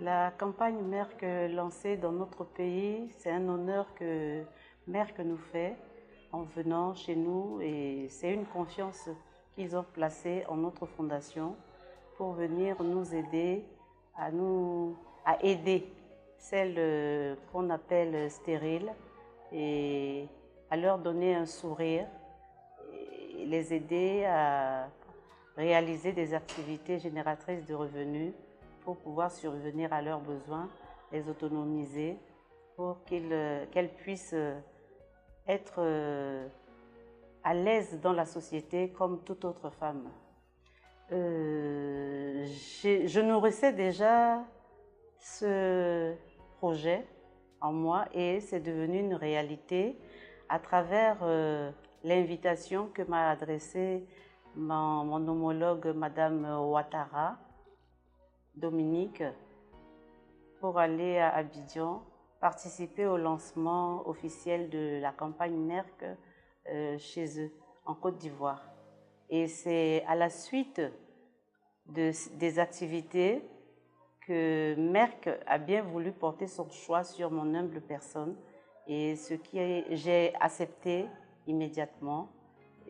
La campagne Merck lancée dans notre pays, c'est un honneur que Merck nous fait en venant chez nous et c'est une confiance qu'ils ont placée en notre fondation pour venir nous aider à aider celles qu'on appelle stériles et à leur donner un sourire et les aider à réaliser des activités génératrices de revenus pour pouvoir survenir à leurs besoins, les autonomiser pour qu'elles puissent être à l'aise dans la société comme toute autre femme. Je nourrissais déjà ce projet en moi et c'est devenu une réalité à travers l'invitation que m'a adressée mon homologue Madame Ouattara, Dominique, pour aller à Abidjan, participer au lancement officiel de la campagne Merck chez eux, en Côte d'Ivoire. Et c'est à la suite des activités que Merck a bien voulu porter son choix sur mon humble personne et j'ai accepté immédiatement,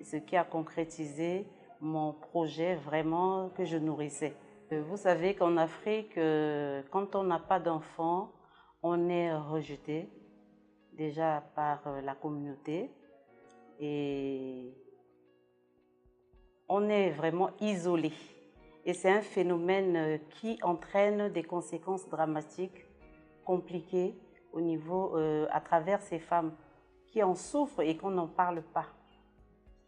ce qui a concrétisé mon projet vraiment que je nourrissais. Vous savez qu'en Afrique, quand on n'a pas d'enfants, on est rejeté déjà par la communauté et on est vraiment isolé. Et c'est un phénomène qui entraîne des conséquences dramatiques, compliquées au niveau, à travers ces femmes qui en souffrent et qu'on n'en parle pas.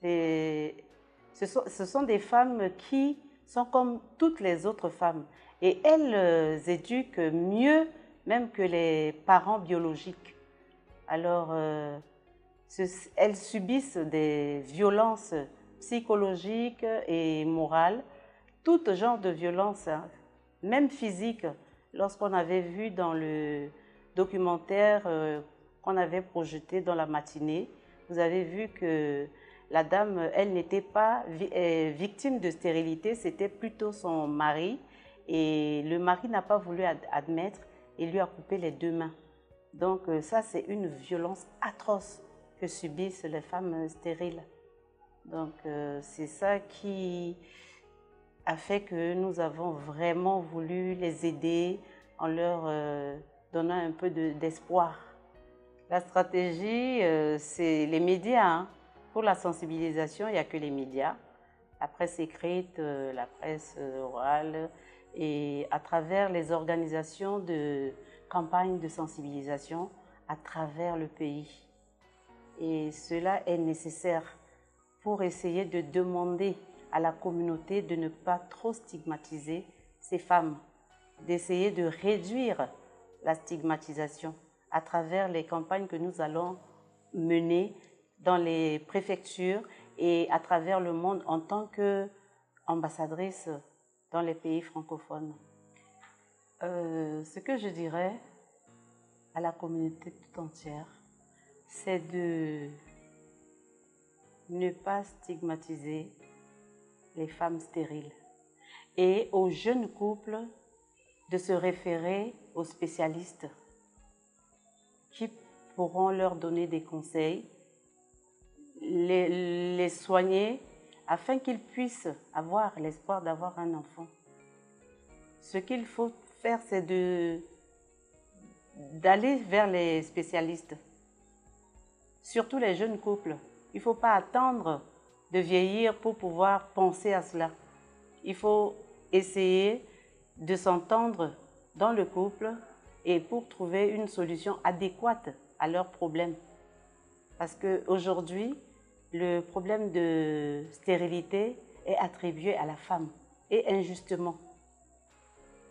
Ce sont des femmes qui sont comme toutes les autres femmes et elles éduquent mieux même que les parents biologiques. Alors, elles subissent des violences psychologiques et morales, tout genre de violences, hein, même physiques. Lorsqu'on avait vu dans le documentaire qu'on avait projeté dans la matinée, vous avez vu que la dame, elle n'était pas victime de stérilité, c'était plutôt son mari. Et le mari n'a pas voulu admettre et lui a coupé les 2 mains. Donc ça, c'est une violence atroce que subissent les femmes stériles. Donc c'est ça qui a fait que nous avons vraiment voulu les aider en leur donnant un peu d'espoir. La stratégie, c'est les médias, hein. Pour la sensibilisation, il n'y a que les médias, la presse écrite, la presse orale, et à travers les organisations de campagnes de sensibilisation à travers le pays. Et cela est nécessaire pour essayer de demander à la communauté de ne pas trop stigmatiser ces femmes, d'essayer de réduire la stigmatisation à travers les campagnes que nous allons mener dans les préfectures et à travers le monde en tant qu'ambassadrice dans les pays francophones. Ce que je dirais à la communauté tout entière, c'est de ne pas stigmatiser les femmes stériles et aux jeunes couples de se référer aux spécialistes qui pourront leur donner des conseils, les soigner afin qu'ils puissent avoir l'espoir d'avoir un enfant. Ce qu'il faut faire, c'est d'aller vers les spécialistes, surtout les jeunes couples. Il ne faut pas attendre de vieillir pour pouvoir penser à cela. Il faut essayer de s'entendre dans le couple et pour trouver une solution adéquate à leurs problèmes. Parce qu'aujourd'hui, le problème de stérilité est attribué à la femme, et injustement.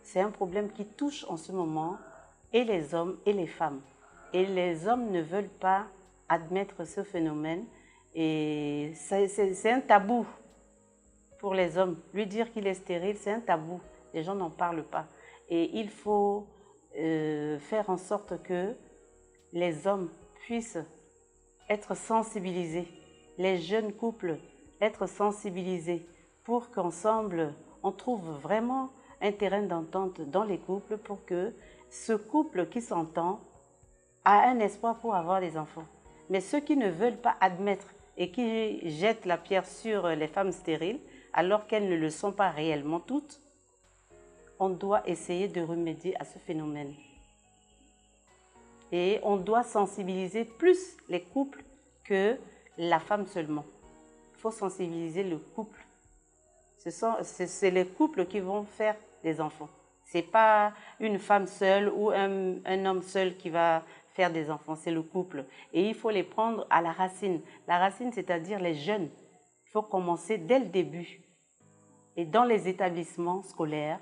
C'est un problème qui touche en ce moment et les hommes et les femmes. Et les hommes ne veulent pas admettre ce phénomène, et c'est un tabou pour les hommes. Lui dire qu'il est stérile, c'est un tabou. Les gens n'en parlent pas. Et il faut faire en sorte que les hommes puissent être sensibilisés, les jeunes couples être sensibilisés pour qu'ensemble on trouve vraiment un terrain d'entente dans les couples pour que ce couple qui s'entend a un espoir pour avoir des enfants. Mais ceux qui ne veulent pas admettre et qui jettent la pierre sur les femmes stériles, alors qu'elles ne le sont pas réellement toutes, on doit essayer de remédier à ce phénomène. Et on doit sensibiliser plus les couples que la femme seulement. Il faut sensibiliser le couple. C'est les couples qui vont faire des enfants. Ce n'est pas une femme seule ou un homme seul qui va faire des enfants, c'est le couple. Et il faut les prendre à la racine. La racine, c'est-à-dire les jeunes. Il faut commencer dès le début. Et dans les établissements scolaires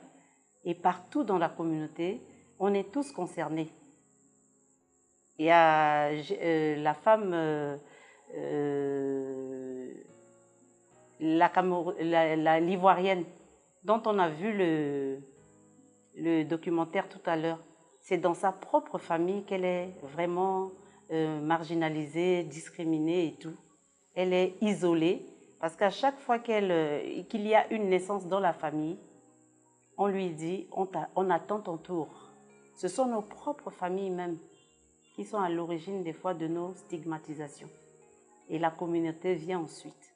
et partout dans la communauté, on est tous concernés. Il y a la femme, l'ivoirienne, dont on a vu le documentaire tout à l'heure. C'est dans sa propre famille qu'elle est vraiment marginalisée, discriminée et tout. Elle est isolée parce qu'à chaque fois qu'il y a une naissance dans la famille, on lui dit on attend ton tour. Ce sont nos propres familles même qui sont à l'origine des fois de nos stigmatisations. Et la communauté vient ensuite.